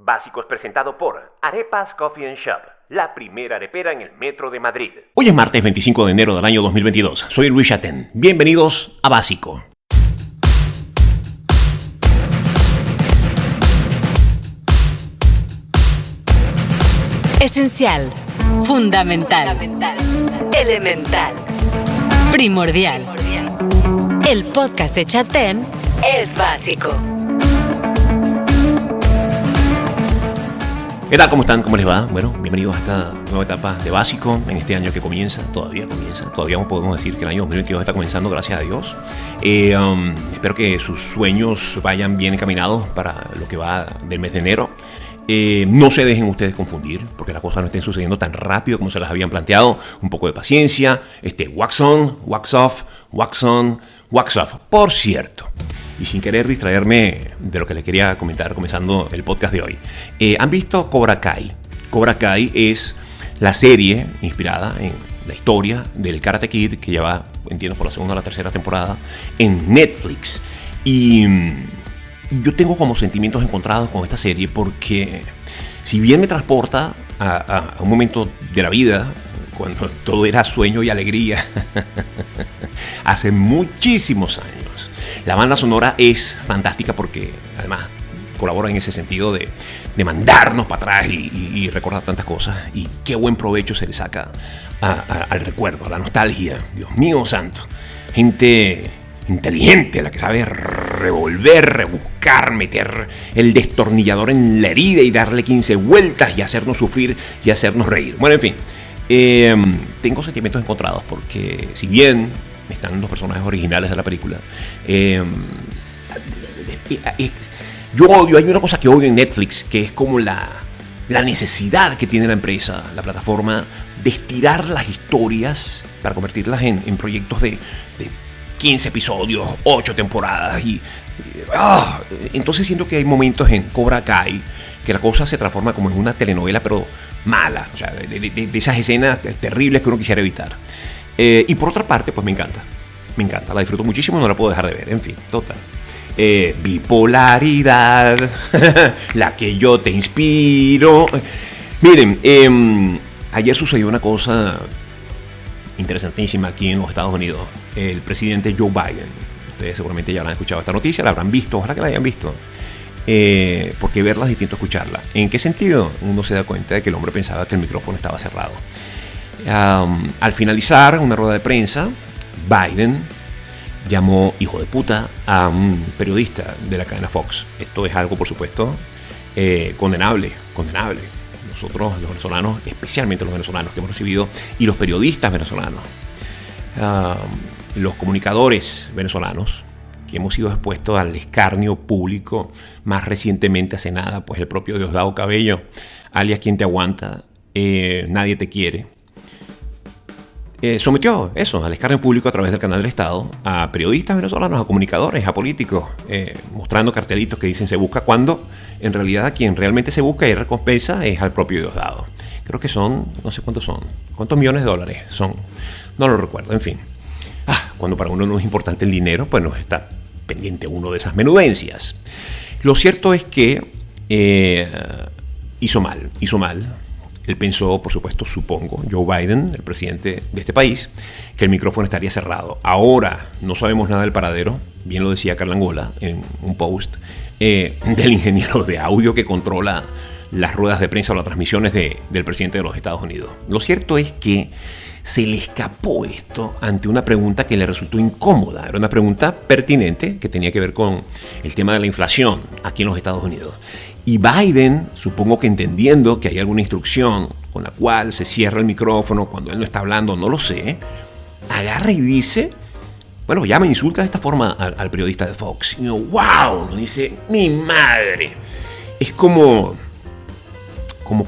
Básico es presentado por Arepas Coffee and Shop, la primera arepera en el metro de Madrid. Hoy es martes 25 de enero del año 2022. Soy Luis Chaten. Bienvenidos a Básico. Esencial, fundamental, elemental, primordial. El podcast de Chaten es básico. ¿Qué tal? ¿Cómo están? ¿Cómo les va? Bueno, bienvenidos a esta nueva etapa de Básico en este año que todavía comienza. Todavía podemos decir que el año 2022 está comenzando, gracias a Dios. Espero que sus sueños vayan bien encaminados para lo que va del mes de enero. No se dejen ustedes confundir, porque las cosas no estén sucediendo tan rápido como se las habían planteado. Un poco de paciencia. Wax on, wax off, wax on, wax off. Por cierto, y sin querer distraerme de lo que les quería comentar comenzando el podcast de hoy, ¿han visto Cobra Kai? Cobra Kai es la serie inspirada en la historia del Karate Kid, que ya va, entiendo, por la segunda o la tercera temporada en Netflix. Y yo tengo como sentimientos encontrados con esta serie, porque si bien me transporta a un momento de la vida cuando todo era sueño y alegría, hace muchísimos años. La banda sonora es fantástica porque además colabora en ese sentido de mandarnos para atrás y recordar tantas cosas. Y qué buen provecho se le saca al recuerdo, a la nostalgia. Dios mío santo. Gente inteligente, la que sabe revolver, rebuscar, meter el destornillador en la herida y darle 15 vueltas y hacernos sufrir y hacernos reír. Bueno, en fin, tengo sentimientos encontrados porque si bien están los personajes originales de la película, yo odio, hay una cosa que odio en Netflix, que es como la necesidad que tiene la empresa, la plataforma, de estirar las historias para convertirlas en proyectos de 15 episodios, 8 temporadas. Entonces siento que hay momentos en Cobra Kai que la cosa se transforma como en una telenovela, pero mala, o sea, de esas escenas terribles que uno quisiera evitar. Y por otra parte, pues me encanta, la disfruto muchísimo, no la puedo dejar de ver, en fin, total. Bipolaridad, la que yo te inspiro. Miren, ayer sucedió una cosa interesantísima aquí en los Estados Unidos. El presidente Joe Biden, ustedes seguramente ya habrán escuchado esta noticia, la habrán visto, ojalá que la hayan visto, porque verla es distinto a escucharla. ¿En qué sentido? Uno se da cuenta de que el hombre pensaba que el micrófono estaba cerrado. Al finalizar una rueda de prensa, Biden llamó hijo de puta a un periodista de la cadena Fox. Esto es algo, por supuesto, condenable. Nosotros, los venezolanos, especialmente los venezolanos que hemos recibido, y los periodistas venezolanos, los comunicadores venezolanos, que hemos sido expuestos al escarnio público, más recientemente hace nada, pues el propio Diosdado Cabello, alias Quien Te Aguanta, Nadie Te Quiere, sometió eso al escarnio público a través del canal del Estado a periodistas venezolanos, a comunicadores, a políticos, mostrando cartelitos que dicen se busca, cuando en realidad a quien realmente se busca y recompensa es al propio Diosdado. Creo que son, no sé cuántos son, cuántos millones de dólares son, no lo recuerdo, en fin. Cuando para uno no es importante el dinero, pues no está pendiente uno de esas menudencias. Lo cierto es que hizo mal. Él pensó, por supuesto, supongo, Joe Biden, el presidente de este país, que el micrófono estaría cerrado. Ahora no sabemos nada del paradero, bien lo decía Carla Angola en un post, del ingeniero de audio que controla las ruedas de prensa o las transmisiones del presidente de los Estados Unidos. Lo cierto es que se le escapó esto ante una pregunta que le resultó incómoda. Era una pregunta pertinente que tenía que ver con el tema de la inflación aquí en los Estados Unidos. Y Biden, supongo que entendiendo que hay alguna instrucción con la cual se cierra el micrófono cuando él no está hablando, no lo sé, agarra y dice, bueno, ya me insulta de esta forma al periodista de Fox. Y yo, wow, dice, mi madre. Es como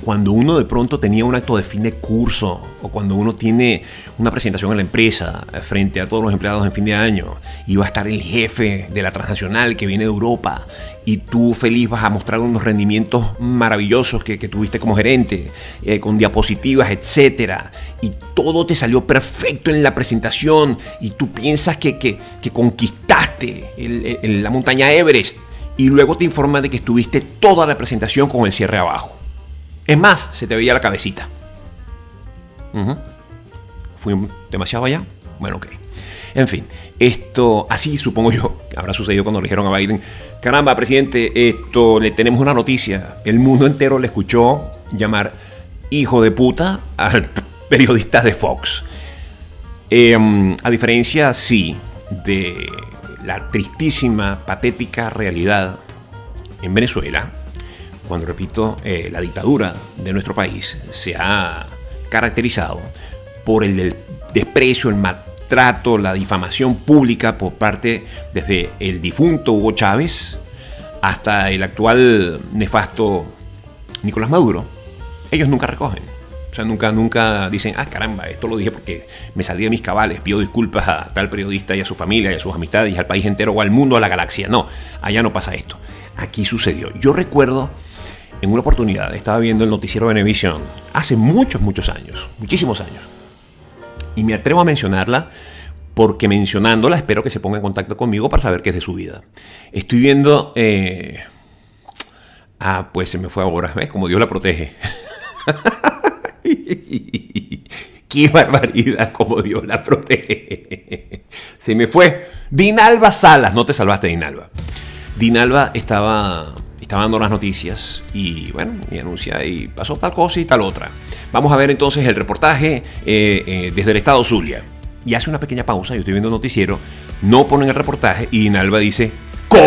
cuando uno de pronto tenía un acto de fin de curso, o cuando uno tiene una presentación en la empresa frente a todos los empleados en fin de año y va a estar el jefe de la transnacional que viene de Europa y tú feliz vas a mostrar unos rendimientos maravillosos que tuviste como gerente, con diapositivas, etcétera, y todo te salió perfecto en la presentación y tú piensas que conquistaste la montaña Everest. y luego te informa de que estuviste toda la presentación con el cierre abajo. Es más, se te veía la cabecita. ¿Fui demasiado allá? Bueno, ok. En fin, esto así supongo yo que habrá sucedido cuando le dijeron a Biden: caramba, presidente, le tenemos una noticia. El mundo entero le escuchó llamar hijo de puta al periodista de Fox. A diferencia, sí, de la tristísima, patética realidad en Venezuela, cuando, repito, la dictadura de nuestro país se ha caracterizado por el desprecio, el maltrato, la difamación pública por parte desde el difunto Hugo Chávez hasta el actual nefasto Nicolás Maduro. Ellos nunca recogen. O sea, nunca dicen: ah, caramba, esto lo dije porque me salí de mis cabales, pido disculpas a tal periodista y a su familia y a sus amistades y al país entero o al mundo, a la galaxia. No, allá no pasa esto. Aquí sucedió. Yo recuerdo, en una oportunidad, estaba viendo el noticiero de Venevisión hace muchos años, muchísimos años. Y me atrevo a mencionarla porque mencionándola espero que se ponga en contacto conmigo para saber qué es de su vida. Estoy viendo... pues se me fue ahora. ¿Ves? Como Dios la protege. ¡Qué barbaridad! Como Dios la protege. Se me fue. Dinalba Salas. No te salvaste, Dinalba. Dinalba estaba dando las noticias y, bueno, y anuncia y pasó tal cosa y tal otra. Vamos a ver entonces el reportaje desde el estado Zulia. Y hace una pequeña pausa, yo estoy viendo el noticiero, no ponen el reportaje y Dinalba dice: ¡coy!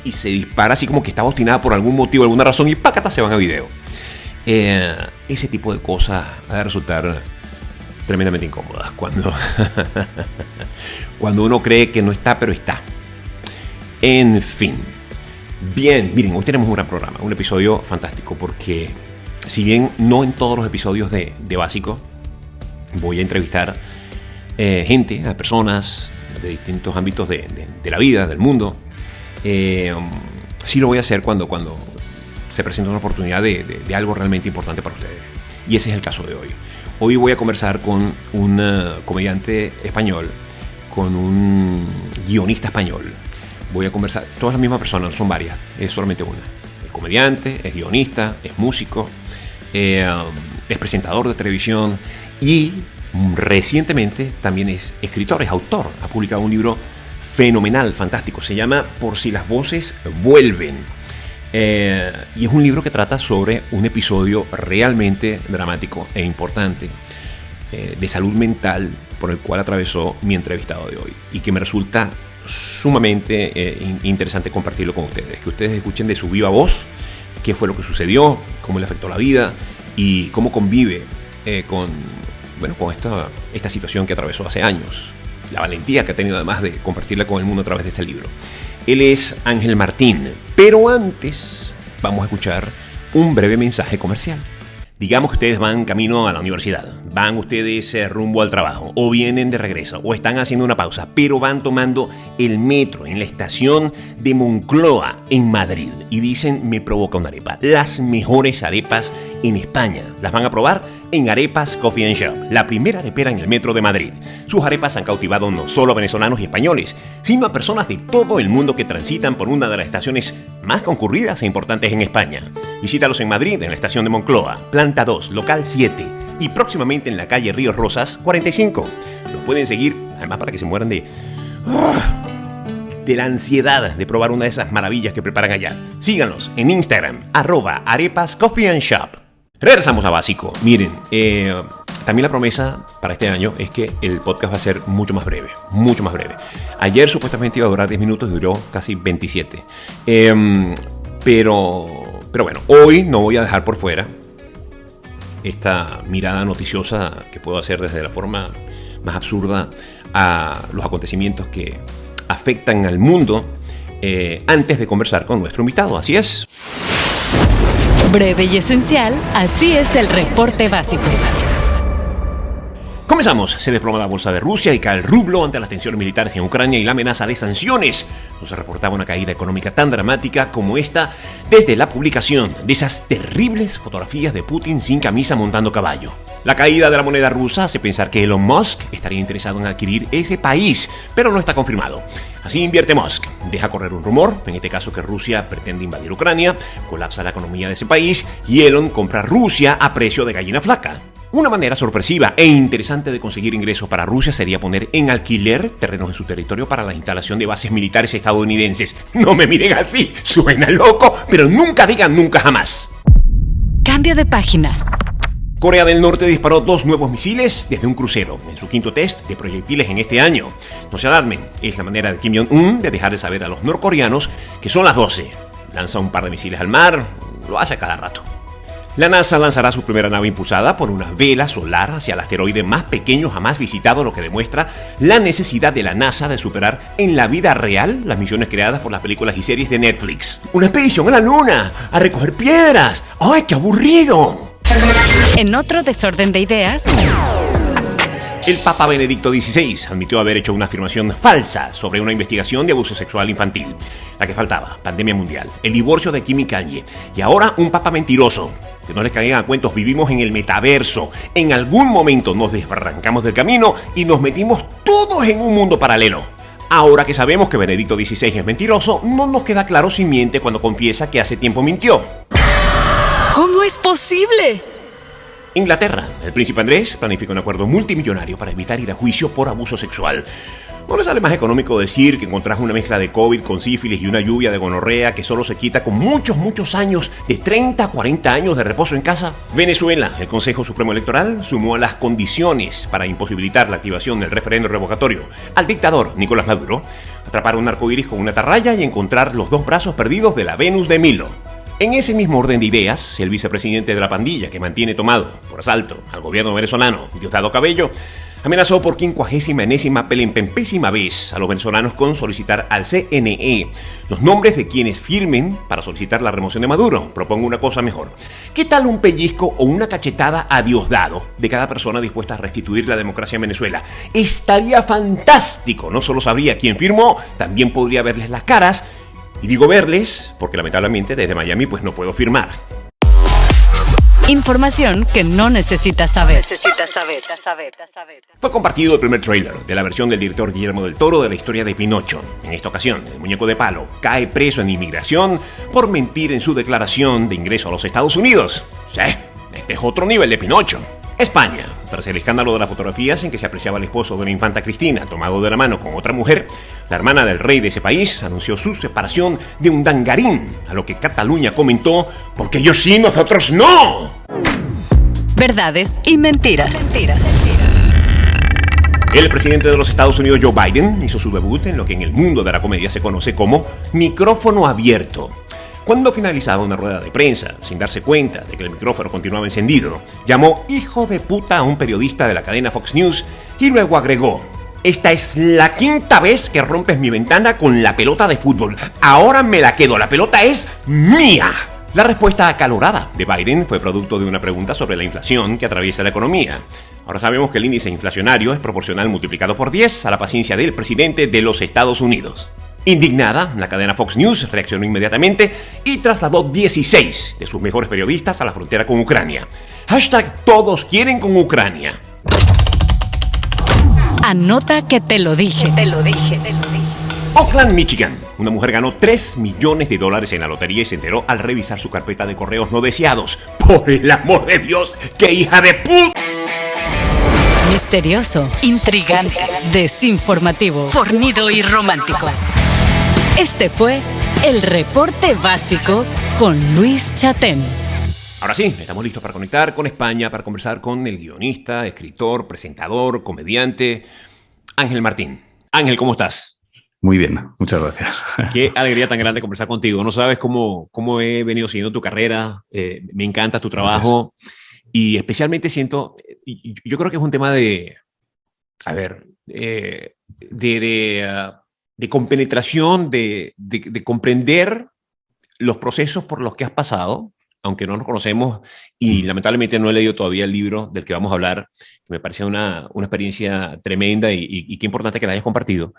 Y se dispara así como que estaba obstinada por algún motivo, alguna razón, y ¡pácata! Se van a video. Ese tipo de cosas ha de resultar tremendamente incómodas cuando uno cree que no está, pero está. En fin. Bien, miren, hoy tenemos un gran programa, un episodio fantástico, porque si bien no en todos los episodios de Básico voy a entrevistar gente, a personas de distintos ámbitos de la vida, del mundo, sí lo voy a hacer cuando se presenta una oportunidad de algo realmente importante para ustedes. Y ese es el caso de hoy. Hoy voy a conversar con un comediante español, con un guionista español. Voy a conversar, todas las mismas personas, no son varias, es solamente una. Es comediante, es guionista, es músico, es presentador de televisión y recientemente también es escritor, es autor. Ha publicado un libro fenomenal, fantástico, se llama Por si las voces vuelven. Y es un libro que trata sobre un episodio realmente dramático e importante de salud mental por el cual atravesó mi entrevistado de hoy y que me resulta sumamente interesante compartirlo con ustedes, que ustedes escuchen de su viva voz qué fue lo que sucedió, cómo le afectó la vida y cómo convive con esta situación que atravesó hace años, la valentía que ha tenido además de compartirla con el mundo a través de este libro. Él es Ángel Martín, pero antes vamos a escuchar un breve mensaje comercial. Digamos que ustedes van camino a la universidad, van ustedes rumbo al trabajo, o vienen de regreso, o están haciendo una pausa, pero van tomando el metro en la estación de Moncloa, en Madrid, y dicen: me provoca una arepa. Las mejores arepas en España. Las van a probar en Arepas Coffee and Shop, la primera arepera en el metro de Madrid. Sus arepas han cautivado no solo a venezolanos y españoles, sino a personas de todo el mundo que transitan por una de las estaciones más concurridas e importantes en España. Visítalos en Madrid, en la estación de Moncloa, planta 2, local 7, y próximamente en la calle Ríos Rosas 45. Los pueden seguir, además, para que se mueran de la ansiedad de probar una de esas maravillas que preparan allá. Síganlos en Instagram, @arepascoffeeandshop. Regresamos a Básico. Miren, también la promesa para este año es que el podcast va a ser mucho más breve, mucho más breve. Ayer supuestamente iba a durar 10 minutos y duró casi 27. Pero bueno, hoy no voy a dejar por fuera esta mirada noticiosa que puedo hacer desde la forma más absurda a los acontecimientos que afectan al mundo antes de conversar con nuestro invitado. Así es. Breve y esencial, así es el reporte básico. Comenzamos. Se desploma la bolsa de Rusia y cae el rublo ante las tensiones militares en Ucrania y la amenaza de sanciones. No se reportaba una caída económica tan dramática como esta desde la publicación de esas terribles fotografías de Putin sin camisa montando caballo. La caída de la moneda rusa hace pensar que Elon Musk estaría interesado en adquirir ese país, pero no está confirmado. Así invierte Musk, deja correr un rumor, en este caso que Rusia pretende invadir Ucrania, colapsa la economía de ese país y Elon compra Rusia a precio de gallina flaca. Una manera sorpresiva e interesante de conseguir ingresos para Rusia sería poner en alquiler terrenos en su territorio para la instalación de bases militares estadounidenses. No me miren así, suena loco, pero nunca digan nunca jamás. Cambio de página. Corea del Norte disparó 2 nuevos misiles desde un crucero en su quinto test de proyectiles en este año. No se alarmen, es la manera de Kim Jong-un de dejar de saber a los norcoreanos que son las 12. Lanza un par de misiles al mar, lo hace a cada rato. La NASA lanzará su primera nave impulsada por una vela solar hacia el asteroide más pequeño jamás visitado, lo que demuestra la necesidad de la NASA de superar en la vida real las misiones creadas por las películas y series de Netflix. ¡Una expedición a la Luna! ¡A recoger piedras! ¡Ay, qué aburrido! En otro desorden de ideas, El Papa Benedicto XVI admitió haber hecho una afirmación falsa sobre una investigación de abuso sexual infantil. La que faltaba, pandemia mundial, el divorcio de Kim y Kanye, y ahora un papa mentiroso. Que no les caigan a cuentos, vivimos en el metaverso. En algún momento nos desbarrancamos del camino y nos metimos todos en un mundo paralelo. Ahora que sabemos que Benedicto XVI es mentiroso, no nos queda claro si miente cuando confiesa que hace tiempo mintió. ¿cómo es posible? Inglaterra, el príncipe Andrés planifica un acuerdo multimillonario para evitar ir a juicio por abuso sexual. ¿No le sale más económico decir que encontrás una mezcla de COVID con sífilis y una lluvia de gonorrea que solo se quita con muchos años, de 30 a 40 años de reposo en casa? Venezuela, el Consejo Supremo Electoral sumó las condiciones para imposibilitar la activación del referendo revocatorio al dictador Nicolás Maduro, atrapar un arcoíris con una atarraya y encontrar los 2 brazos perdidos de la Venus de Milo. En ese mismo orden de ideas, el vicepresidente de la pandilla que mantiene tomado por asalto al gobierno venezolano, Diosdado Cabello, amenazó por 50ª pelempempésima vez a los venezolanos con solicitar al CNE los nombres de quienes firmen para solicitar la remoción de Maduro. Propongo una cosa mejor. ¿Qué tal un pellizco o una cachetada a Diosdado de cada persona dispuesta a restituir la democracia en Venezuela? Estaría fantástico. No solo sabría quién firmó, también podría verles las caras. Y digo verles porque lamentablemente desde Miami pues no puedo firmar. Información que no necesitas saber. Fue compartido el primer tráiler de la versión del director Guillermo del Toro de la historia de Pinocho. En esta ocasión, el muñeco de palo cae preso en inmigración por mentir en su declaración de ingreso a los Estados Unidos. Sí, este es otro nivel de Pinocho. España, tras el escándalo de las fotografías en que se apreciaba al esposo de la infanta Cristina tomado de la mano con otra mujer, la hermana del rey de ese país anunció su separación de un dangarín, a lo que Cataluña comentó: porque ellos sí, nosotros no. Verdades y mentiras. El presidente de los Estados Unidos, Joe Biden, hizo su debut en lo que en el mundo de la comedia se conoce como micrófono abierto. Cuando finalizaba una rueda de prensa, sin darse cuenta de que el micrófono continuaba encendido, llamó hijo de puta a un periodista de la cadena Fox News y luego agregó: esta es la 5ª vez que rompes mi ventana con la pelota de fútbol. Ahora me la quedo, la pelota es mía. La respuesta acalorada de Biden fue producto de una pregunta sobre la inflación que atraviesa la economía. Ahora sabemos que el índice inflacionario es proporcional multiplicado por 10 a la paciencia del presidente de los Estados Unidos. Indignada, la cadena Fox News reaccionó inmediatamente y trasladó 16 de sus mejores periodistas a la frontera con Ucrania. Hashtag todos quieren con Ucrania. Anota que te lo dije. Oakland, Michigan. Una mujer ganó $3 millones en la lotería y se enteró al revisar su carpeta de correos no deseados. ¡Por el amor de Dios! ¡Qué hija de puta! Misterioso, intrigante, desinformativo, fornido y romántico. Este fue el reporte básico con Luis Chatén. Ahora sí, estamos listos para conectar con España, para conversar con el guionista, escritor, presentador, comediante, Ángel Martín. Ángel, ¿cómo estás? Muy bien, muchas gracias. Qué alegría tan grande conversar contigo. No sabes cómo he venido siguiendo tu carrera, me encanta tu trabajo y especialmente siento, yo creo que es un tema de compenetración, de comprender los procesos por los que has pasado, aunque no nos conocemos y lamentablemente no he leído todavía el libro del que vamos a hablar, que me parece una experiencia tremenda y qué importante que la hayas compartido,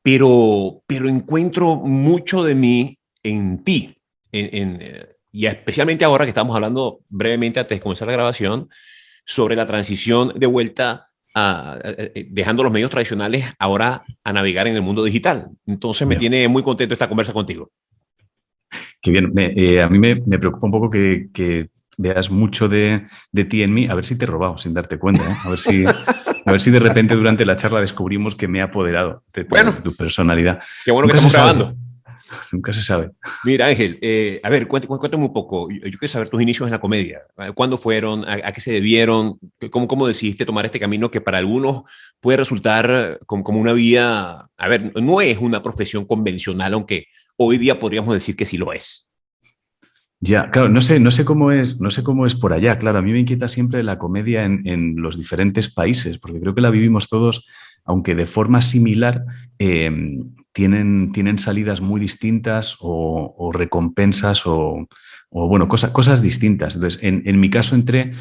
pero encuentro mucho de mí en ti, y especialmente ahora que estamos hablando brevemente antes de comenzar la grabación, sobre la transición de vuelta dejando los medios tradicionales ahora a navegar en el mundo digital. Entonces me tiene muy contento esta conversa contigo. Qué bien. A mí me preocupa un poco que veas mucho de ti en mí. A ver si te he robado sin darte cuenta, ¿eh? A ver si de repente durante la charla descubrimos que me he apoderado de tu personalidad. Qué bueno que estamos grabando. Nunca se sabe. Mira, Ángel, a ver, cuéntame un poco. Yo quiero saber tus inicios en la comedia. ¿Cuándo fueron? ¿A qué se debieron? ¿Cómo decidiste tomar este camino que para algunos puede resultar como una vía? A ver, no es una profesión convencional, aunque hoy día podríamos decir que sí lo es. Ya, claro, no sé cómo es por allá. Claro, a mí me inquieta siempre la comedia en los diferentes países, porque creo que la vivimos todos, aunque de forma similar, tienen salidas muy distintas o recompensas o bueno, cosas distintas. Entonces, en mi caso entré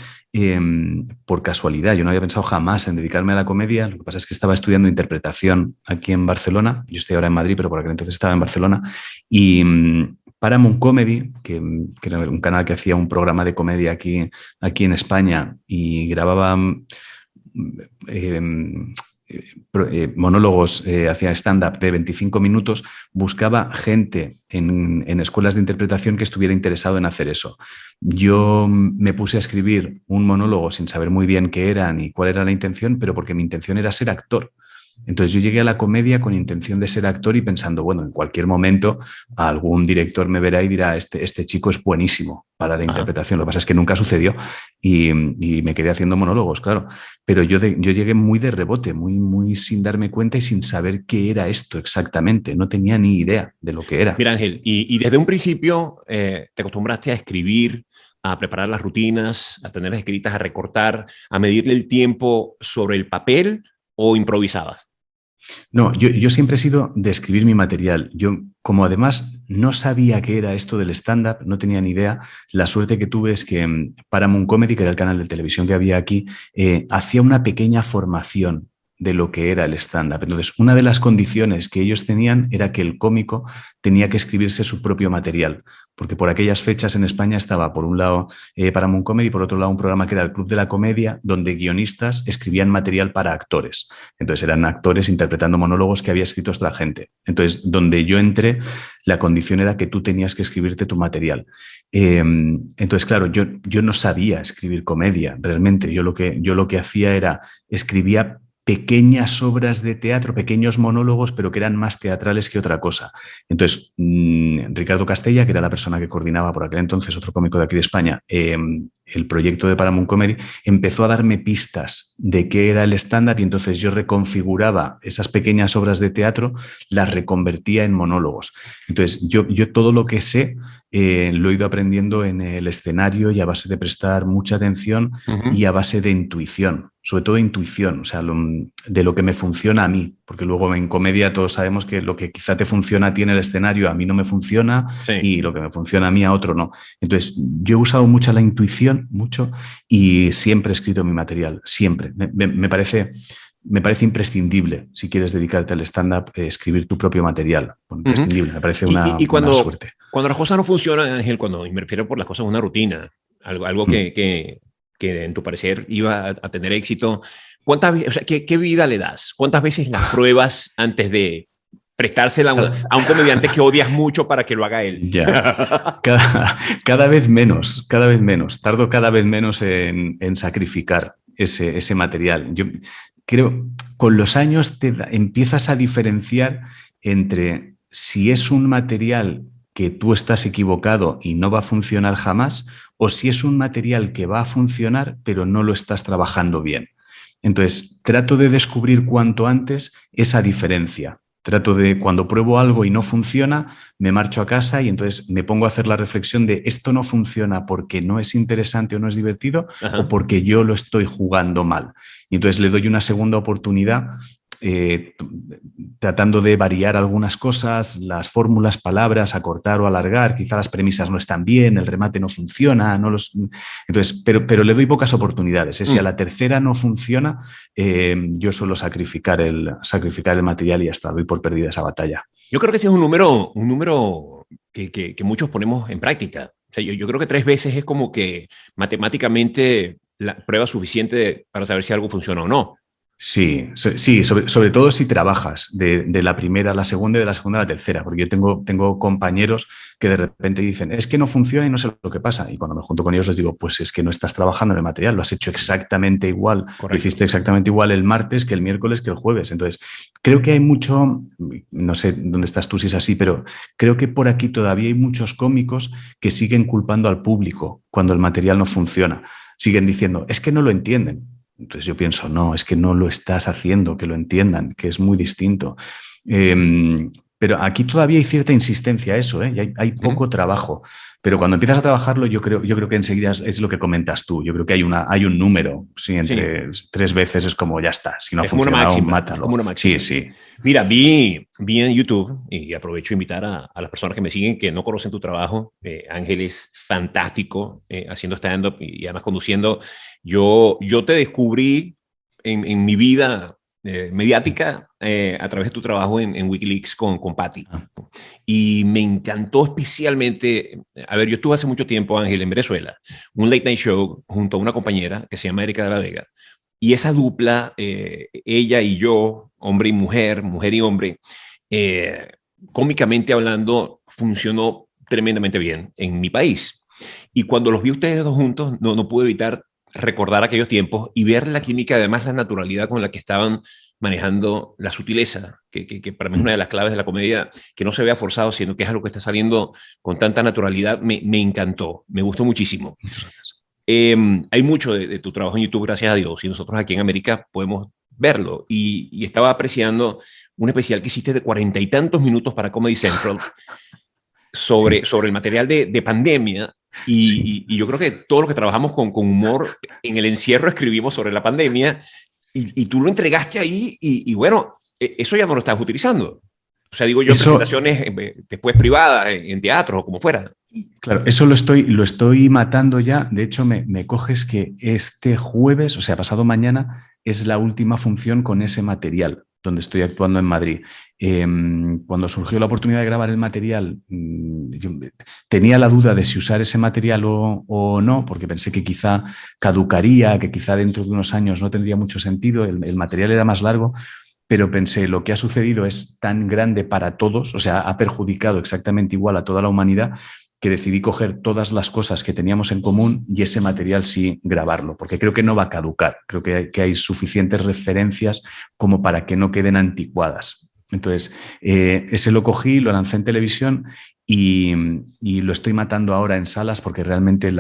por casualidad. Yo no había pensado jamás en dedicarme a la comedia. Lo que pasa es que estaba estudiando interpretación aquí en Barcelona. Yo estoy ahora en Madrid, pero por aquel entonces estaba en Barcelona. Y Paramount Comedy, que era un canal que hacía un programa de comedia aquí en España y grababa monólogos, hacía stand-up de 25 minutos, buscaba gente en escuelas de interpretación que estuviera interesado en hacer eso. Yo me puse a escribir un monólogo sin saber muy bien qué era ni cuál era la intención, pero porque mi intención era ser actor. Entonces yo llegué a la comedia con intención de ser actor y pensando, bueno, en cualquier momento algún director me verá y dirá, este chico es buenísimo para la interpretación. Lo que pasa es que nunca sucedió y me quedé haciendo monólogos, claro. Pero yo llegué muy de rebote, muy sin darme cuenta y sin saber qué era esto exactamente. No tenía ni idea de lo que era. Mira, Ángel, y desde un principio te acostumbraste a escribir, a preparar las rutinas, a tenerlas escritas, a recortar, a medirle el tiempo sobre el papel, ¿o improvisabas? No, yo siempre he sido de escribir mi material. Yo, como además no sabía qué era esto del stand-up, no tenía ni idea, la suerte que tuve es que Paramount Comedy, que era el canal de televisión que había aquí, hacía una pequeña formación de lo que era el stand-up. Entonces, una de las condiciones que ellos tenían era que el cómico tenía que escribirse su propio material, porque por aquellas fechas en España estaba, por un lado, Paramount Comedy, y por otro lado, un programa que era el Club de la Comedia, donde guionistas escribían material para actores. Entonces, eran actores interpretando monólogos que había escrito otra gente. Entonces, donde yo entré, la condición era que tú tenías que escribirte tu material. Entonces, claro, yo no sabía escribir comedia, realmente. Yo lo que hacía era, escribía pequeñas obras de teatro, pequeños monólogos, pero que eran más teatrales que otra cosa. Entonces, Ricardo Castella, que era la persona que coordinaba por aquel entonces, otro cómico de aquí de España, el proyecto de Paramount Comedy, empezó a darme pistas de qué era el stand-up y entonces yo reconfiguraba esas pequeñas obras de teatro, las reconvertía en monólogos. Entonces, yo todo lo que sé lo he ido aprendiendo en el escenario y a base de prestar mucha atención y a base de intuición, sobre todo intuición, o sea, de lo que me funciona a mí, porque luego en comedia todos sabemos que lo que quizá te funciona a ti en el escenario a mí no me funciona, sí, y lo que me funciona a mí a otro no. Entonces, yo he usado mucho la intuición, y siempre he escrito mi material, siempre. Me parece imprescindible, si quieres dedicarte al stand-up, escribir tu propio material. Bueno, imprescindible, me parece una suerte. Cuando las cosas no funcionan, Ángel, cuando me refiero por las cosas, una rutina, algo que en tu parecer iba a tener éxito, ¿qué vida le das? ¿Cuántas veces las pruebas antes de prestársela a un comediante que odias mucho para que lo haga él? Ya, cada vez menos. Tardo cada vez menos en sacrificar ese material. Yo creo, con los años empiezas a diferenciar entre si es un material que tú estás equivocado y no va a funcionar jamás, o si es un material que va a funcionar pero no lo estás trabajando bien. Entonces, trato de descubrir cuanto antes esa diferencia. Trato de, cuando pruebo algo y no funciona, me marcho a casa y entonces me pongo a hacer la reflexión de esto no funciona porque no es interesante o no es divertido, o porque yo lo estoy jugando mal. Y entonces le doy una segunda oportunidad, tratando de variar algunas cosas, las fórmulas, palabras, acortar o alargar. Quizá las premisas no están bien, el remate no funciona, entonces, pero le doy pocas oportunidades. Si a la tercera no funciona, yo suelo sacrificar el material y hasta doy por perdida esa batalla. Yo creo que ese es un número que muchos ponemos en práctica. O sea, yo creo que 3 veces es como que matemáticamente la prueba suficiente para saber si algo funciona o no. Sí, sí, sobre todo si trabajas de la primera a la segunda y de la segunda a la tercera, porque yo tengo compañeros que de repente dicen, es que no funciona y no sé lo que pasa. Y cuando me junto con ellos les digo, pues es que no estás trabajando en el material, lo has hecho exactamente igual, Correcto. lo hiciste exactamente igual el martes que el miércoles que el jueves. Entonces, creo que hay mucho, no sé dónde estás tú si es así, pero creo que por aquí todavía hay muchos cómicos que siguen culpando al público cuando el material no funciona. Siguen diciendo, es que no lo entienden. Entonces yo pienso, no, es que no lo estás haciendo, que lo entiendan, que es muy distinto. Pero aquí todavía hay cierta insistencia a eso, ¿eh? Y hay poco trabajo. Pero cuando empiezas a trabajarlo, yo creo que enseguida es lo que comentas tú. Yo creo que hay un número. Sí, entre 3 veces es como ya está. Si no ha funcionado, mátalo. Es como una máxima. Sí. Mira, vi en YouTube, y aprovecho a invitar a las personas que me siguen que no conocen tu trabajo. Ángel es fantástico haciendo stand-up y además conduciendo. Yo te descubrí en mi vida mediática a través de tu trabajo en Wikileaks con Patty. Y me encantó especialmente, a ver, yo estuve hace mucho tiempo, Ángel, en Venezuela, un late night show junto a una compañera que se llama Erika de la Vega. Y esa dupla, ella y yo, hombre y mujer, mujer y hombre, cómicamente hablando, funcionó tremendamente bien en mi país. Y cuando los vi ustedes dos juntos, no pude evitar recordar aquellos tiempos y ver la química, además la naturalidad con la que estaban manejando la sutileza, que para mí es una de las claves de la comedia, que no se vea forzado, sino que es algo que está saliendo con tanta naturalidad. Me encantó, me gustó muchísimo. Muchas gracias. Hay mucho de tu trabajo en YouTube, gracias a Dios, y nosotros aquí en América podemos verlo. Y estaba apreciando un especial que hiciste de 40 y tantos minutos para Comedy Central sobre el material de pandemia. Y yo creo que todo lo que trabajamos con humor en el encierro escribimos sobre la pandemia y tú lo entregaste ahí y bueno, eso ya no lo estás utilizando. O sea, digo yo, presentaciones después privadas, en teatro o como fuera. Claro, eso lo estoy matando ya. De hecho, me coges que este jueves, o sea, pasado mañana, es la última función con ese material, donde estoy actuando en Madrid. Cuando surgió la oportunidad de grabar el material, yo tenía la duda de si usar ese material o no, porque pensé que quizá caducaría, que quizá dentro de unos años no tendría mucho sentido, el material era más largo, pero pensé, lo que ha sucedido es tan grande para todos, o sea, ha perjudicado exactamente igual a toda la humanidad, que decidí coger todas las cosas que teníamos en común y ese material sí grabarlo, porque creo que no va a caducar, creo que hay suficientes referencias como para que no queden anticuadas. Entonces, ese lo cogí, lo lancé en televisión y lo estoy matando ahora en salas porque realmente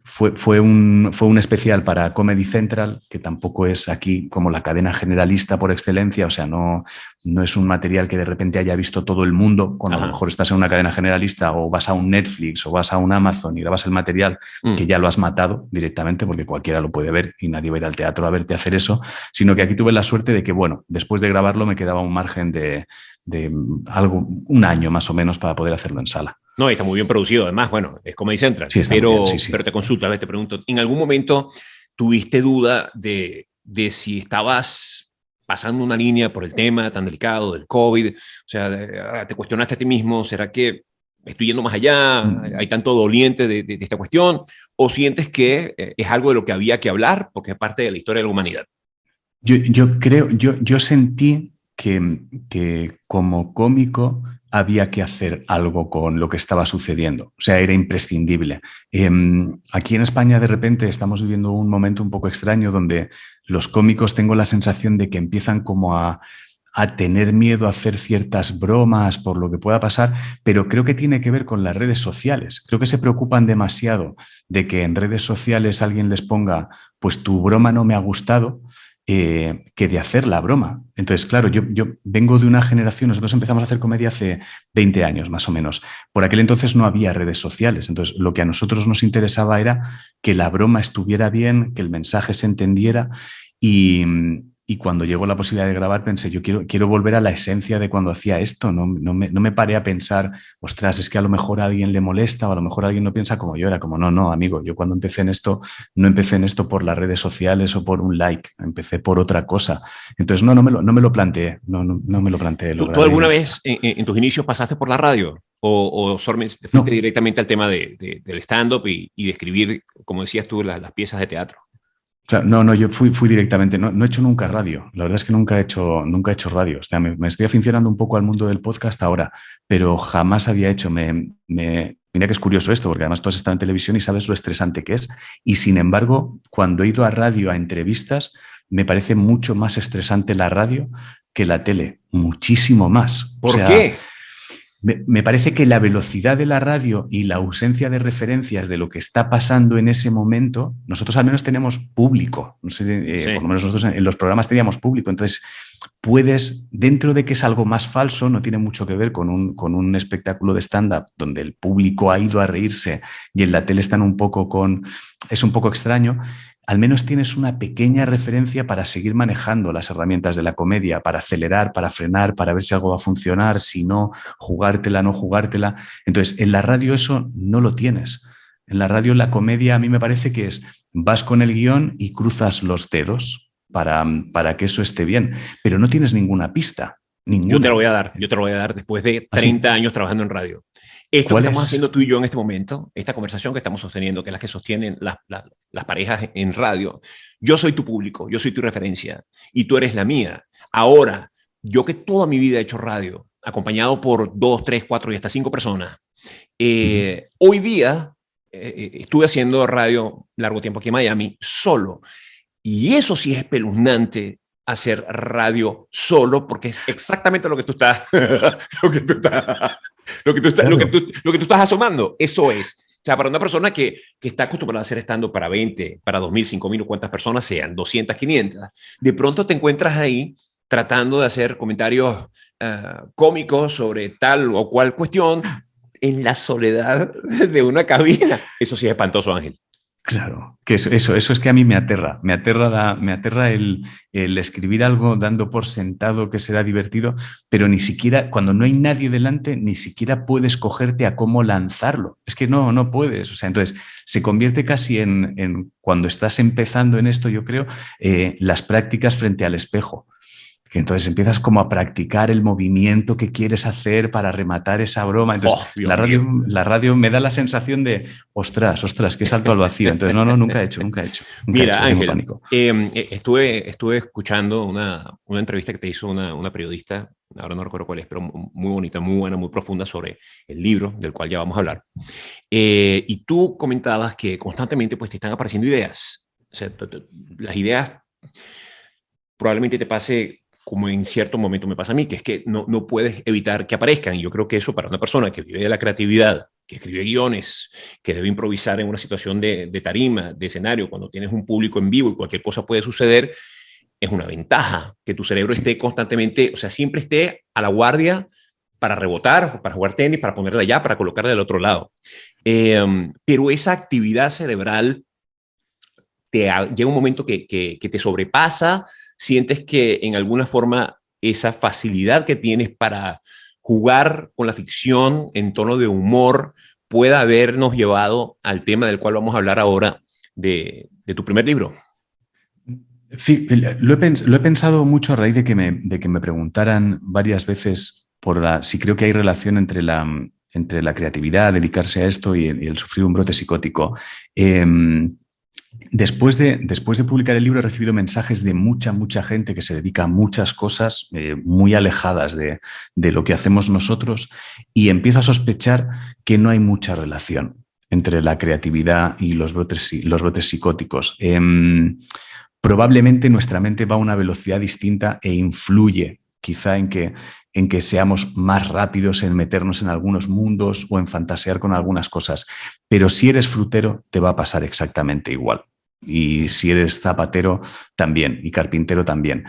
fue un especial para Comedy Central, que tampoco es aquí como la cadena generalista por excelencia, o sea, no es un material que de repente haya visto todo el mundo, cuando a lo mejor estás en una cadena generalista o vas a un Netflix o vas a un Amazon y grabas el material que ya lo has matado directamente, porque cualquiera lo puede ver y nadie va a ir al teatro a verte hacer eso, sino que aquí tuve la suerte de que, bueno, después de grabarlo me quedaba un margen de un año más o menos para poder hacerlo en sala. No, está muy bien producido, además, bueno, es Comedy Central. Sí, pero, sí. Pero te consulto, a ver, te pregunto, ¿en algún momento tuviste duda de si estabas pasando una línea por el tema tan delicado del COVID? O sea, te cuestionaste a ti mismo, ¿será que estoy yendo más allá? ¿Hay tanto doliente de esta cuestión? ¿O sientes que es algo de lo que había que hablar porque es parte de la historia de la humanidad? Yo sentí que como cómico había que hacer algo con lo que estaba sucediendo. O sea, era imprescindible. Aquí en España, de repente, estamos viviendo un momento un poco extraño donde los cómicos tengo la sensación de que empiezan como a tener miedo a hacer ciertas bromas por lo que pueda pasar, pero creo que tiene que ver con las redes sociales. Creo que se preocupan demasiado de que en redes sociales alguien les ponga, pues tu broma no me ha gustado, que de hacer la broma. Entonces, claro, yo vengo de una generación, nosotros empezamos a hacer comedia hace 20 años más o menos. Por aquel entonces no había redes sociales, entonces lo que a nosotros nos interesaba era que la broma estuviera bien, que el mensaje se entendiera y Y cuando llegó la posibilidad de grabar, pensé, yo quiero volver a la esencia de cuando hacía esto. No me paré a pensar, ostras, es que a lo mejor a alguien le molesta o a lo mejor alguien no piensa como yo. Era como, no, amigo, yo cuando empecé en esto, no empecé en esto por las redes sociales o por un like, empecé por otra cosa. Entonces, no me lo planteé, no me lo planteé. ¿Tú alguna vez en tus inicios pasaste por la radio? ¿O solamente fuiste directamente al tema del stand-up y de escribir, como decías tú, las piezas de teatro? Claro, no, yo fui directamente, no he hecho nunca radio, la verdad es que nunca he hecho radio, o sea, me estoy aficionando un poco al mundo del podcast ahora, pero jamás había hecho, mira que es curioso esto, porque además tú has estado en televisión y sabes lo estresante que es, y sin embargo, cuando he ido a radio, a entrevistas, me parece mucho más estresante la radio que la tele, muchísimo más. ¿Por qué? Me parece que la velocidad de la radio y la ausencia de referencias de lo que está pasando en ese momento, nosotros al menos tenemos público, no sé, sí. Por lo menos nosotros en los programas teníamos público, entonces puedes, dentro de que es algo más falso, no tiene mucho que ver con un espectáculo de stand-up donde el público ha ido a reírse y en la tele están es un poco extraño. Al menos tienes una pequeña referencia para seguir manejando las herramientas de la comedia, para acelerar, para frenar, para ver si algo va a funcionar, si no, jugártela, no jugártela. Entonces, en la radio eso no lo tienes. En la radio la comedia a mí me parece que vas con el guión y cruzas los dedos para que eso esté bien, pero no tienes ninguna pista. Ninguna. Yo te lo voy a dar después de 30 años trabajando en radio. Esto que estamos haciendo tú y yo en este momento, esta conversación que estamos sosteniendo, que es la que sostienen las parejas en radio, yo soy tu público, yo soy tu referencia y tú eres la mía. Ahora, yo que toda mi vida he hecho radio, acompañado por 2, 3, 4 y hasta 5 personas, hoy día estuve haciendo radio largo tiempo aquí en Miami, solo. Y eso sí es espeluznante, hacer radio solo, porque es exactamente lo que tú estás asomando. Eso es. O sea, para una persona que está acostumbrada a hacer stand-up para 20, para 2.000, 5.000 o cuántas personas sean, 200, 500, de pronto te encuentras ahí tratando de hacer comentarios cómicos sobre tal o cual cuestión en la soledad de una cabina. Eso sí es espantoso, Ángel. Claro, que eso es que a mí me aterra el escribir algo dando por sentado que será divertido, pero ni siquiera, cuando no hay nadie delante, ni siquiera puedes cogerte a cómo lanzarlo. Es que no puedes. O sea, entonces se convierte casi en cuando estás empezando en esto, yo creo, las prácticas frente al espejo. Que entonces empiezas como a practicar el movimiento que quieres hacer para rematar esa broma. Entonces, la radio me da la sensación de, ostras, que salto al vacío. Entonces, nunca he hecho. Mira, Ángel, estuve escuchando una entrevista que te hizo una periodista, ahora no recuerdo cuál es, pero muy bonita, muy buena, muy profunda, sobre el libro del cual ya vamos a hablar. Y tú comentabas que constantemente pues, te están apareciendo ideas. O sea, las ideas probablemente te pase como en cierto momento me pasa a mí, que es que no puedes evitar que aparezcan. Y yo creo que eso para una persona que vive de la creatividad, que escribe guiones, que debe improvisar en una situación de tarima, de escenario, cuando tienes un público en vivo y cualquier cosa puede suceder, es una ventaja que tu cerebro esté constantemente, o sea, siempre esté a la guardia para rebotar, para jugar tenis, para ponerla allá, para colocarla del otro lado. Pero esa actividad cerebral llega un momento que te sobrepasa. Sientes que en alguna forma esa facilidad que tienes para jugar con la ficción en tono de humor pueda habernos llevado al tema del cual vamos a hablar ahora, de tu primer libro. Sí, lo he pensado mucho a raíz de que me preguntaran varias veces si creo que hay relación entre la creatividad, dedicarse a esto y el sufrir un brote psicótico. Después de publicar el libro he recibido mensajes de mucha gente que se dedica a muchas cosas muy alejadas de lo que hacemos nosotros y empiezo a sospechar que no hay mucha relación entre la creatividad y los brotes psicóticos. Probablemente nuestra mente va a una velocidad distinta e influye quizá en que seamos más rápidos en meternos en algunos mundos o en fantasear con algunas cosas. Pero si eres frutero, te va a pasar exactamente igual. Y si eres zapatero, también. Y carpintero, también.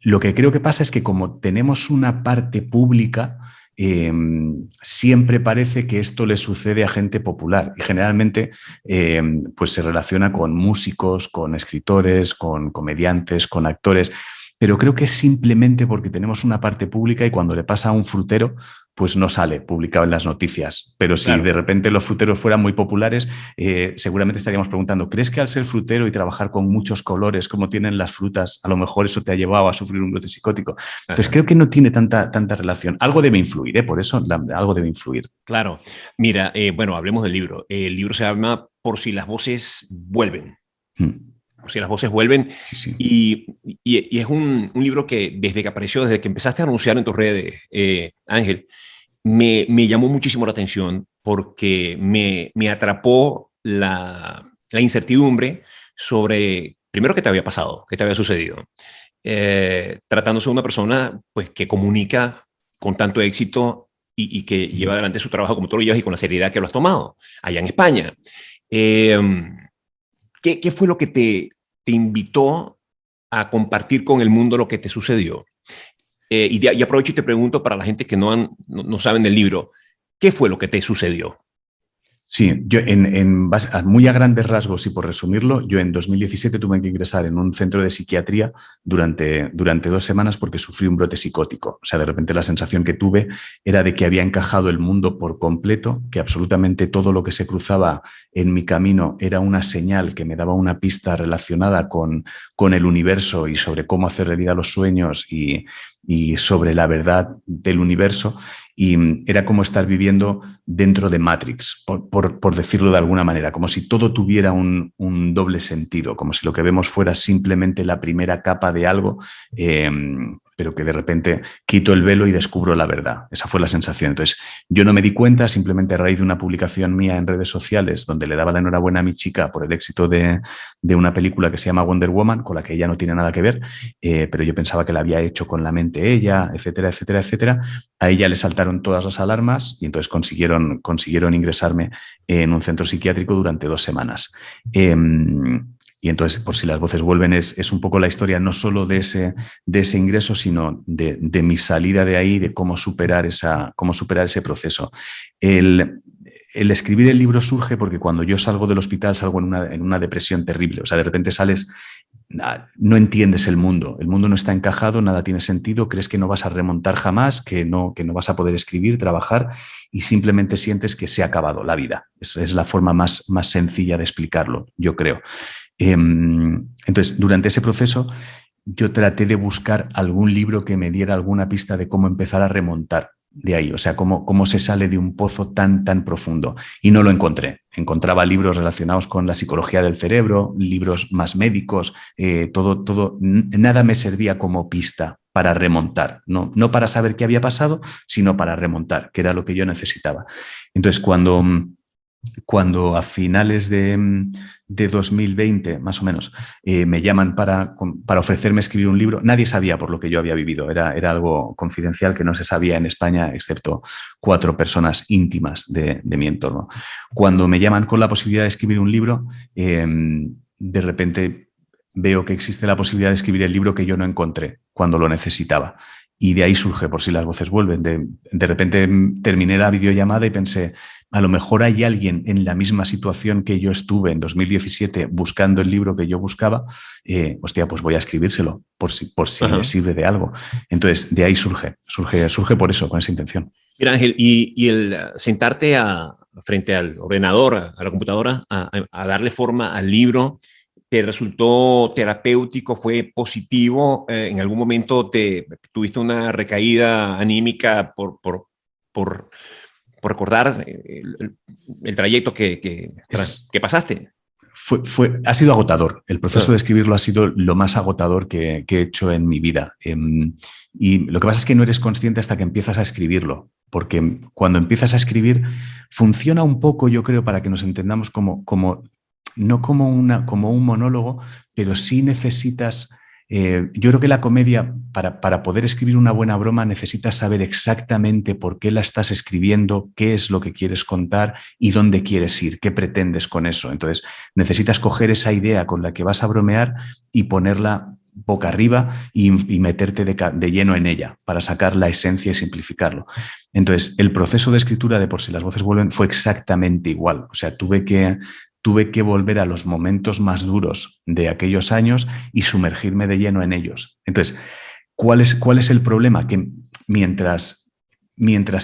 Lo que creo que pasa es que como tenemos una parte pública, siempre parece que esto le sucede a gente popular y generalmente pues se relaciona con músicos, con escritores, con comediantes, con actores. Pero creo que es simplemente porque tenemos una parte pública y cuando le pasa a un frutero, pues no sale publicado en las noticias. Pero si Claro. de repente los fruteros fueran muy populares, seguramente estaríamos preguntando, ¿crees que al ser frutero y trabajar con muchos colores como tienen las frutas, a lo mejor eso te ha llevado a sufrir un brote psicótico? Entonces Ajá. creo que no tiene tanta relación. Algo debe influir, ¿eh? Por eso algo debe influir. Claro. Mira, bueno, hablemos del libro. El libro se llama Por si las voces vuelven. Mm. Por si las voces vuelven. Sí, sí. Y es un libro que desde que apareció, desde que empezaste a anunciar en tus redes, Ángel, me llamó muchísimo la atención porque me atrapó la incertidumbre sobre, primero, qué te había pasado, qué te había sucedido. Tratándose de una persona pues, que comunica con tanto éxito y que lleva adelante su trabajo como tú lo llevas y con la seriedad que lo has tomado allá en España. ¿Qué fue lo que te invitó a compartir con el mundo lo que te sucedió? Y aprovecho y te pregunto para la gente que no saben del libro, ¿qué fue lo que te sucedió? Sí, yo muy a grandes rasgos y por resumirlo, yo en 2017 tuve que ingresar en un centro de psiquiatría durante 2 semanas porque sufrí un brote psicótico. O sea, de repente la sensación que tuve era de que había encajado el mundo por completo, que absolutamente todo lo que se cruzaba en mi camino era una señal que me daba una pista relacionada con el universo y sobre cómo hacer realidad los sueños y sobre la verdad del universo. Y era como estar viviendo dentro de Matrix, por decirlo de alguna manera, como si todo tuviera un doble sentido, como si lo que vemos fuera simplemente la primera capa de algo, pero que de repente quito el velo y descubro la verdad. Esa fue la sensación. Entonces, yo no me di cuenta, simplemente a raíz de una publicación mía en redes sociales donde le daba la enhorabuena a mi chica por el éxito de una película que se llama Wonder Woman, con la que ella no tiene nada que ver, pero yo pensaba que la había hecho con la mente ella, etcétera, etcétera, etcétera. A ella le saltaron todas las alarmas y entonces consiguieron ingresarme en un centro psiquiátrico durante 2 semanas. Y entonces, por si las voces vuelven, es un poco la historia no solo de ese ingreso, sino de mi salida de ahí, de cómo superar ese proceso. El escribir el libro surge porque cuando yo salgo del hospital salgo en una depresión terrible. O sea, de repente sales, no entiendes el mundo no está encajado, nada tiene sentido, crees que no vas a remontar jamás, que no vas a poder escribir, trabajar y simplemente sientes que se ha acabado la vida. Es la forma más sencilla de explicarlo, yo creo. Entonces, durante ese proceso yo traté de buscar algún libro que me diera alguna pista de cómo empezar a remontar de ahí, o sea, cómo se sale de un pozo tan profundo. Y no lo encontré. Encontraba libros relacionados con la psicología del cerebro, libros más médicos, nada me servía como pista para remontar, no para saber qué había pasado, sino para remontar, que era lo que yo necesitaba. Entonces, cuando a finales de 2020, más o menos, me llaman para ofrecerme escribir un libro, nadie sabía por lo que yo había vivido, era algo confidencial que no se sabía en España, excepto 4 personas íntimas de mi entorno. Cuando me llaman con la posibilidad de escribir un libro, de repente veo que existe la posibilidad de escribir el libro que yo no encontré cuando lo necesitaba. Y de ahí surge Por si las voces vuelven. De repente terminé la videollamada y pensé, a lo mejor hay alguien en la misma situación que yo estuve en 2017 buscando el libro que yo buscaba. Pues voy a escribírselo por si me sirve de algo. Entonces, de ahí surge por eso, con esa intención. Mira, Ángel, y el sentarte frente al ordenador, a la computadora, a darle forma al libro, ¿te resultó terapéutico? ¿Fue positivo? ¿En algún momento tuviste una recaída anímica por recordar el trayecto que pasaste? Ha sido agotador. El proceso de escribirlo ha sido lo más agotador que he hecho en mi vida. Y lo que pasa es que no eres consciente hasta que empiezas a escribirlo, porque cuando empiezas a escribir funciona un poco, yo creo, para que nos entendamos no como un monólogo, pero sí necesitas... yo creo que la comedia, para poder escribir una buena broma, necesitas saber exactamente por qué la estás escribiendo, qué es lo que quieres contar y dónde quieres ir, qué pretendes con eso. Entonces, necesitas coger esa idea con la que vas a bromear y ponerla boca arriba y meterte de lleno en ella para sacar la esencia y simplificarlo. Entonces, el proceso de escritura de Por si las voces vuelven fue exactamente igual. O sea, tuve que volver a los momentos más duros de aquellos años y sumergirme de lleno en ellos. Entonces, ¿cuál es el problema? Que mientras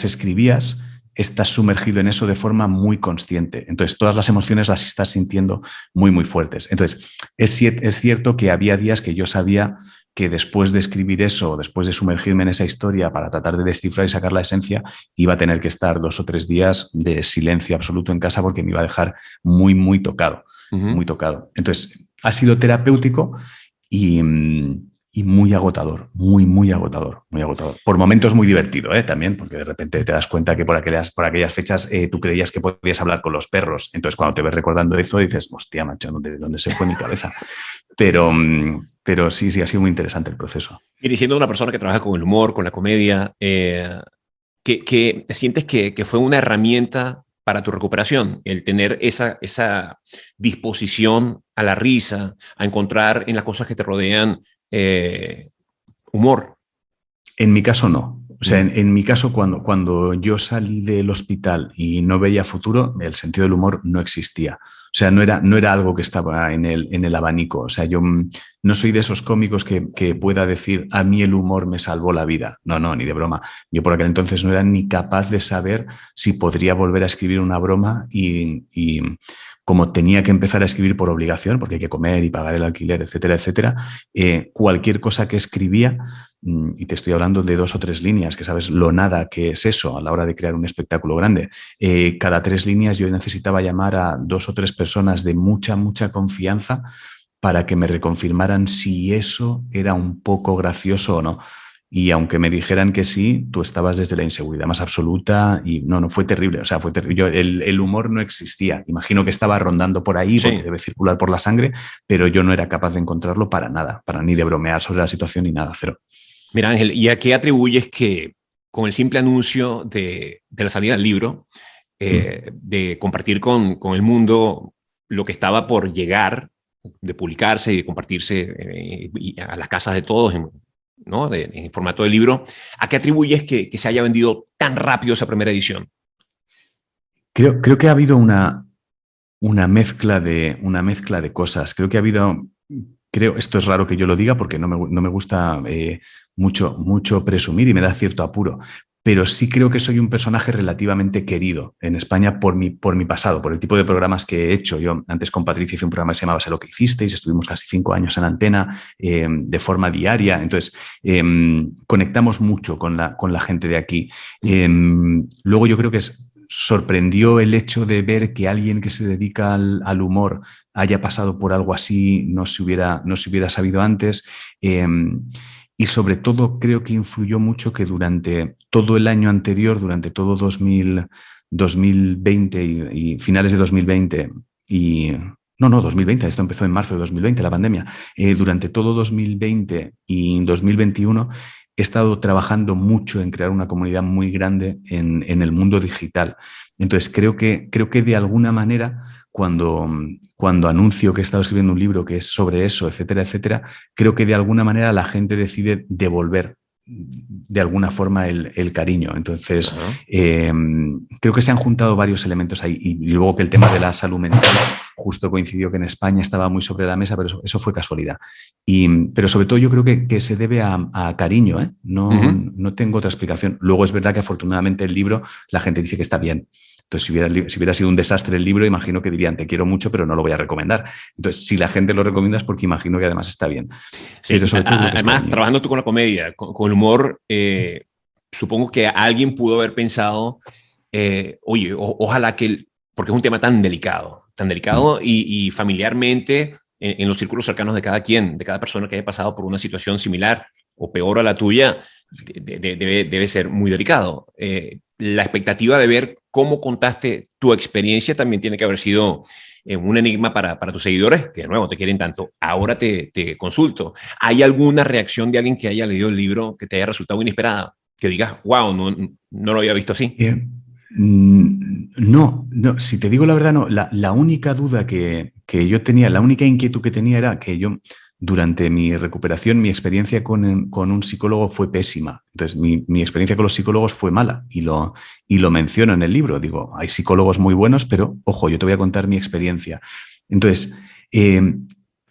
escribías, estás sumergido en eso de forma muy consciente. Entonces, todas las emociones las estás sintiendo muy, muy fuertes. Entonces, es cierto que había días que yo sabía que después de escribir eso, después de sumergirme en esa historia para tratar de descifrar y sacar la esencia, iba a tener que estar 2 o 3 días de silencio absoluto en casa porque me iba a dejar muy, muy tocado, muy tocado. Entonces, ha sido terapéutico y muy agotador, muy, muy agotador, muy agotador. Por momentos muy divertido, también, porque de repente te das cuenta que por aquellas fechas tú creías que podías hablar con los perros. Entonces, cuando te ves recordando eso, dices, hostia, macho, ¿dónde se fue mi cabeza? Pero sí, ha sido muy interesante el proceso. Y siendo una persona que trabaja con el humor, con la comedia, que sientes que fue una herramienta para tu recuperación, el tener esa disposición a la risa, a encontrar en las cosas que te rodean humor. En mi caso no. O sea, en mi caso, cuando yo salí del hospital y no veía futuro, el sentido del humor no existía. O sea, no era algo que estaba en el abanico. O sea, yo no soy de esos cómicos que pueda decir, a mí el humor me salvó la vida. No, ni de broma. Yo por aquel entonces no era ni capaz de saber si podría volver a escribir una broma y como tenía que empezar a escribir por obligación, porque hay que comer y pagar el alquiler, etcétera, etcétera, cualquier cosa que escribía, y te estoy hablando de 2 o 3 líneas, que sabes lo nada que es eso a la hora de crear un espectáculo grande, cada 3 líneas yo necesitaba llamar a 2 o 3 personas de mucha, mucha confianza para que me reconfirmaran si eso era un poco gracioso o no. Y aunque me dijeran que sí, tú estabas desde la inseguridad más absoluta y no fue terrible. O sea, fue terrible. El humor no existía. Imagino que estaba rondando por ahí porque debe circular por la sangre, pero yo no era capaz de encontrarlo para nada, ni de bromear sobre la situación ni nada, cero. Mira, Ángel, ¿y a qué atribuyes que con el simple anuncio de la salida del libro, de compartir con el mundo lo que estaba por llegar, de publicarse y de compartirse a las casas de todos, ¿no? En formato de libro, ¿a qué atribuyes que se haya vendido tan rápido esa primera edición? Creo que ha habido una mezcla de cosas. Creo que ha habido, esto es raro que yo lo diga porque no me gusta mucho presumir y me da cierto apuro, pero sí creo que soy un personaje relativamente querido en España por mi pasado, por el tipo de programas que he hecho. Yo antes con Patricia hice un programa que se llamaba Sé lo que hicisteis, estuvimos casi 5 años en antena de forma diaria, entonces conectamos mucho con la gente de aquí. Luego yo creo que sorprendió el hecho de ver que alguien que se dedica al humor haya pasado por algo así, no se hubiera sabido antes. Y sobre todo creo que influyó mucho que durante todo el año anterior, durante todo 2020 y finales de 2020 2020, esto empezó en marzo de 2020, la pandemia, durante todo 2020 y 2021 he estado trabajando mucho en crear una comunidad muy grande en el mundo digital. Entonces creo que de alguna manera cuando anuncio que he estado escribiendo un libro que es sobre eso, etcétera, etcétera, creo que de alguna manera la gente decide devolver de alguna forma el cariño. Entonces, creo que se han juntado varios elementos ahí. Y luego que el tema de la salud mental justo coincidió que en España estaba muy sobre la mesa, pero eso fue casualidad. Pero sobre todo yo creo que se debe a cariño, ¿eh? No tengo otra explicación. Luego es verdad que afortunadamente el libro, la gente dice que está bien. Entonces, si hubiera sido un desastre el libro, imagino que dirían, te quiero mucho, pero no lo voy a recomendar. Entonces, si la gente lo recomienda es porque imagino que además está bien. Sí, pero sobre todo además, trabajando tú con la comedia, con el humor, supongo que alguien pudo haber pensado, oye, ojalá que, porque es un tema tan delicado y familiarmente, en los círculos cercanos de cada quien, de cada persona que haya pasado por una situación similar o peor a la tuya, debe ser muy delicado. La expectativa de ver cómo contaste tu experiencia también tiene que haber sido un enigma para tus seguidores, que de nuevo te quieren tanto. Ahora te consulto. ¿Hay alguna reacción de alguien que haya leído el libro que te haya resultado inesperada? Que digas, wow, no lo había visto así. No, si te digo la verdad, no. La única duda que yo tenía, la única inquietud que tenía era que yo durante mi recuperación, mi experiencia con un psicólogo fue pésima. Entonces, mi experiencia con los psicólogos fue mala y lo menciono en el libro. Digo, hay psicólogos muy buenos, pero ojo, yo te voy a contar mi experiencia. Entonces,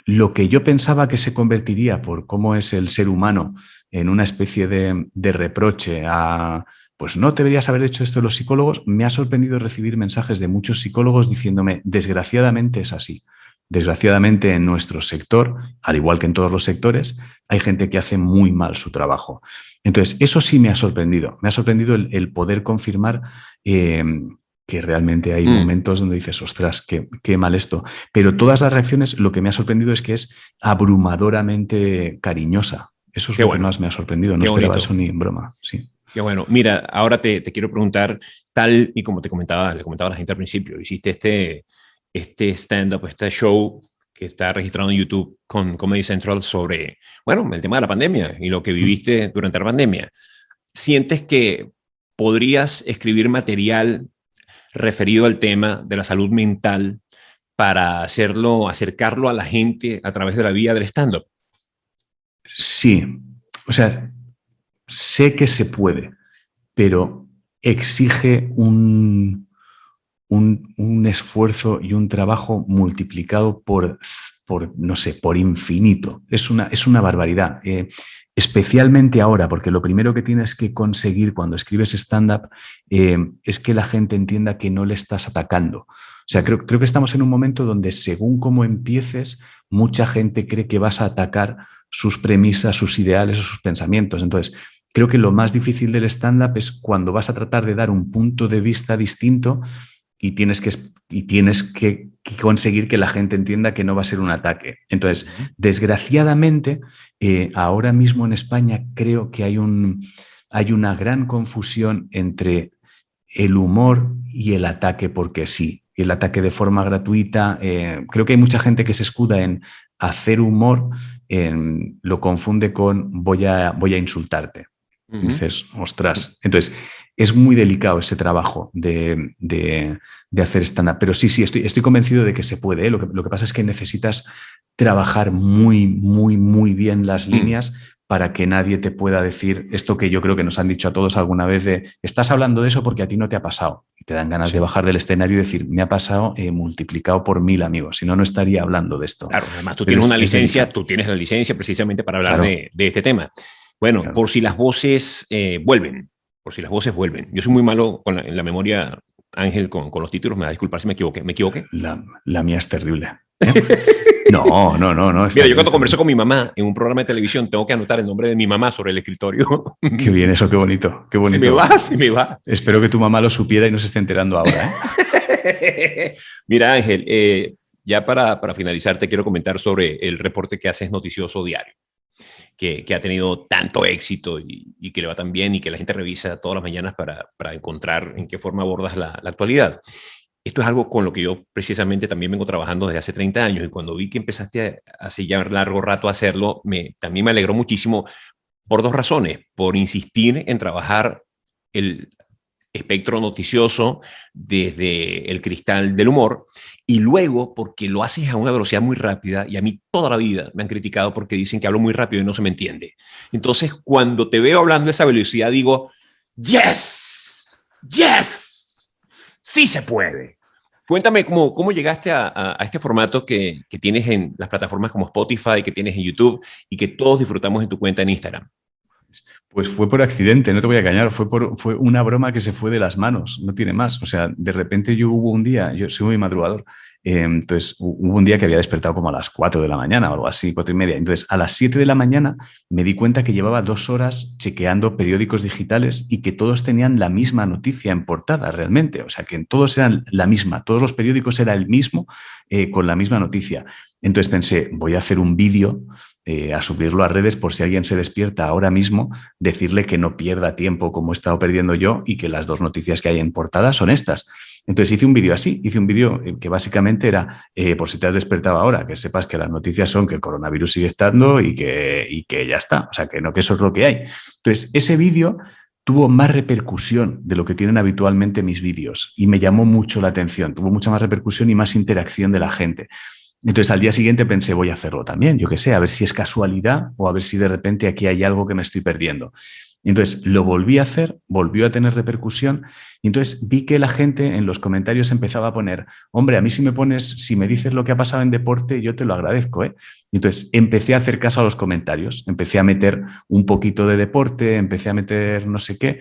lo que yo pensaba que se convertiría por cómo es el ser humano en una especie de reproche a, pues no deberías haber hecho esto de los psicólogos, me ha sorprendido recibir mensajes de muchos psicólogos diciéndome, desgraciadamente es así. Desgraciadamente en nuestro sector, al igual que en todos los sectores, hay gente que hace muy mal su trabajo. Entonces, eso sí me ha sorprendido. Me ha sorprendido el poder confirmar que realmente hay momentos donde dices, ostras, qué mal esto. Pero todas las reacciones, lo que me ha sorprendido es que es abrumadoramente cariñosa. Eso es lo que más me ha sorprendido. No esperaba eso ni en broma. Sí. Qué bueno. Mira, ahora te quiero preguntar, tal y como le comentaba a la gente al principio, hiciste este stand-up, este show que está registrado en YouTube con Comedy Central sobre, bueno, el tema de la pandemia y lo que viviste durante la pandemia. ¿Sientes que podrías escribir material referido al tema de la salud mental para acercarlo a la gente a través de la vía del stand-up? Sí, o sea, sé que se puede, pero exige un esfuerzo y un trabajo multiplicado por no sé, por infinito. Es una barbaridad. Especialmente ahora, porque lo primero que tienes que conseguir cuando escribes stand-up es que la gente entienda que no le estás atacando. O sea, creo que estamos en un momento donde según cómo empieces, mucha gente cree que vas a atacar sus premisas, sus ideales o sus pensamientos. Entonces, creo que lo más difícil del stand-up es cuando vas a tratar de dar un punto de vista distinto y tienes que conseguir que la gente entienda que no va a ser un ataque. Entonces, desgraciadamente, ahora mismo en España creo que hay una gran confusión entre el humor y el ataque porque sí. El ataque de forma gratuita. Creo que hay mucha gente que se escuda en hacer humor, lo confunde con voy a insultarte. Dices, ostras. Entonces, es muy delicado ese trabajo de hacer stand-up. Pero sí, estoy convencido de que se puede. Lo que pasa es que necesitas trabajar muy, muy, muy bien las líneas para que nadie te pueda decir esto que yo creo que nos han dicho a todos alguna vez de estás hablando de eso porque a ti no te ha pasado. Y te dan ganas de bajar del escenario y decir, me ha pasado multiplicado por 1000 amigos. Si no, no estaría hablando de esto. Claro, además tú tienes una licencia, tú tienes la licencia precisamente para hablar de este tema. Bueno, claro. Por si las voces vuelven. Yo soy muy malo en la memoria, Ángel, con los títulos. Me va a disculpar si me equivoqué. ¿Me equivoqué? La mía es terrible. No. Mira, yo cuando converso con mi mamá en un programa de televisión, tengo que anotar el nombre de mi mamá sobre el escritorio. Qué bien eso, qué bonito. Se me va. Espero que tu mamá lo supiera y no se esté enterando ahora. Mira, Ángel, ya para finalizar, te quiero comentar sobre el reporte que haces noticioso diario. Que ha tenido tanto éxito y que le va tan bien y que la gente revisa todas las mañanas para encontrar en qué forma abordas la actualidad. Esto es algo con lo que yo precisamente también vengo trabajando desde hace 30 años y cuando vi que empezaste hace ya largo rato a hacerlo, también me alegró muchísimo por dos razones. Por insistir en trabajar el espectro noticioso desde el cristal del humor y luego porque lo haces a una velocidad muy rápida y a mí toda la vida me han criticado porque dicen que hablo muy rápido y no se me entiende. Entonces, cuando te veo hablando a esa velocidad digo, yes, sí se puede. Cuéntame cómo llegaste a este formato que tienes en las plataformas como Spotify, que tienes en YouTube y que todos disfrutamos en tu cuenta en Instagram. Pues fue por accidente, no te voy a engañar, fue una broma que se fue de las manos, no tiene más. O sea, de repente hubo un día, yo soy muy madrugador, entonces hubo un día que había despertado como a las 4 de la mañana o algo así, 4:30. Entonces, a las 7 de la mañana me di cuenta que llevaba 2 horas chequeando periódicos digitales y que todos tenían la misma noticia en portada realmente. O sea, que todos eran la misma, todos los periódicos eran el mismo, con la misma noticia. Entonces pensé, voy a hacer un vídeo a subirlo a redes por si alguien se despierta ahora mismo, decirle que no pierda tiempo como he estado perdiendo yo y que las 2 noticias que hay en portada son estas. Entonces hice un vídeo así, que básicamente era, por si te has despertado ahora, que sepas que las noticias son que el coronavirus sigue estando y que ya está, o sea, que eso es lo que hay. Entonces ese vídeo tuvo más repercusión de lo que tienen habitualmente mis vídeos y me llamó mucho la atención, tuvo mucha más repercusión y más interacción de la gente. Entonces al día siguiente pensé, voy a hacerlo también, yo qué sé, a ver si es casualidad o a ver si de repente aquí hay algo que me estoy perdiendo. Y entonces lo volví a hacer, volvió a tener repercusión y entonces vi que la gente en los comentarios empezaba a poner, hombre, a mí si me dices lo que ha pasado en deporte, yo te lo agradezco, ¿eh? Y entonces empecé a hacer caso a los comentarios, empecé a meter un poquito de deporte, empecé a meter no sé qué.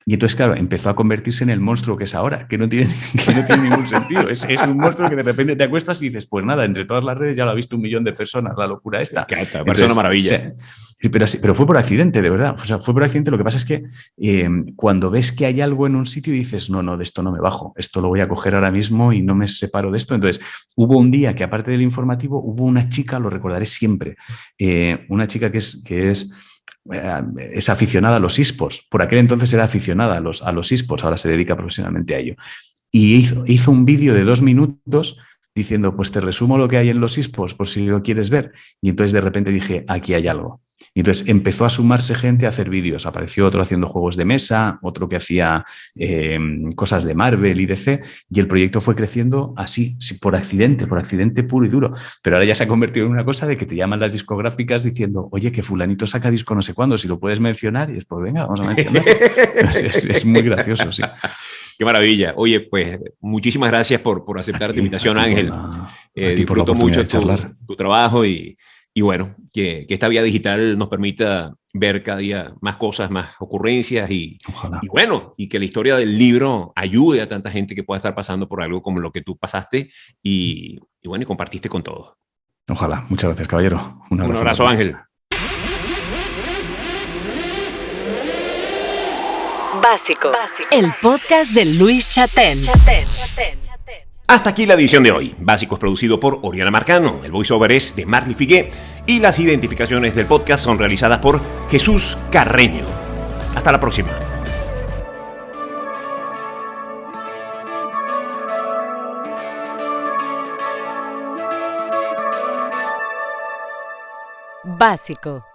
Y entonces, claro, empezó a convertirse en el monstruo que es ahora, que no tiene, que no tiene ningún sentido. Es un monstruo que de repente te acuestas y dices, pues nada, entre todas las redes ya lo ha visto 1 millón de personas, la locura esta. Me parece una maravilla. Pero fue por accidente, de verdad. O sea, fue por accidente. Lo que pasa es que cuando ves que hay algo en un sitio dices, no, de esto no me bajo, esto lo voy a coger ahora mismo y no me separo de esto. Entonces, hubo un día que aparte del informativo, hubo una chica, lo recordaré siempre, una chica que es aficionada a los eSports. Por aquel entonces era aficionada a los eSports, ahora se dedica profesionalmente a ello. Y hizo un vídeo de 2 minutos diciendo, pues te resumo lo que hay en los eSports por si lo quieres ver. Y entonces de repente dije, aquí hay algo. Y entonces empezó a sumarse gente a hacer vídeos. Apareció otro haciendo juegos de mesa, otro que hacía cosas de Marvel y DC, y el proyecto fue creciendo así, por accidente puro y duro. Pero ahora ya se ha convertido en una cosa de que te llaman las discográficas diciendo, oye, que fulanito saca disco no sé cuándo, si lo puedes mencionar, y es pues venga, vamos a mencionarlo. es muy gracioso, sí. Qué maravilla. Oye, pues muchísimas gracias por aceptar la invitación, Ángel. Disfruto mucho tu trabajo y bueno, que esta vía digital nos permita ver cada día más cosas, más ocurrencias y bueno, y que la historia del libro ayude a tanta gente que pueda estar pasando por algo como lo que tú pasaste y bueno, y compartiste con todos. Ojalá. Muchas gracias, caballero. Un abrazo, Ángel. Básico. El podcast de Luis Chatén. Hasta aquí la edición de hoy. Básico es producido por Oriana Marcano, el voiceover es de Marley Figué y las identificaciones del podcast son realizadas por Jesús Carreño. Hasta la próxima. Básico.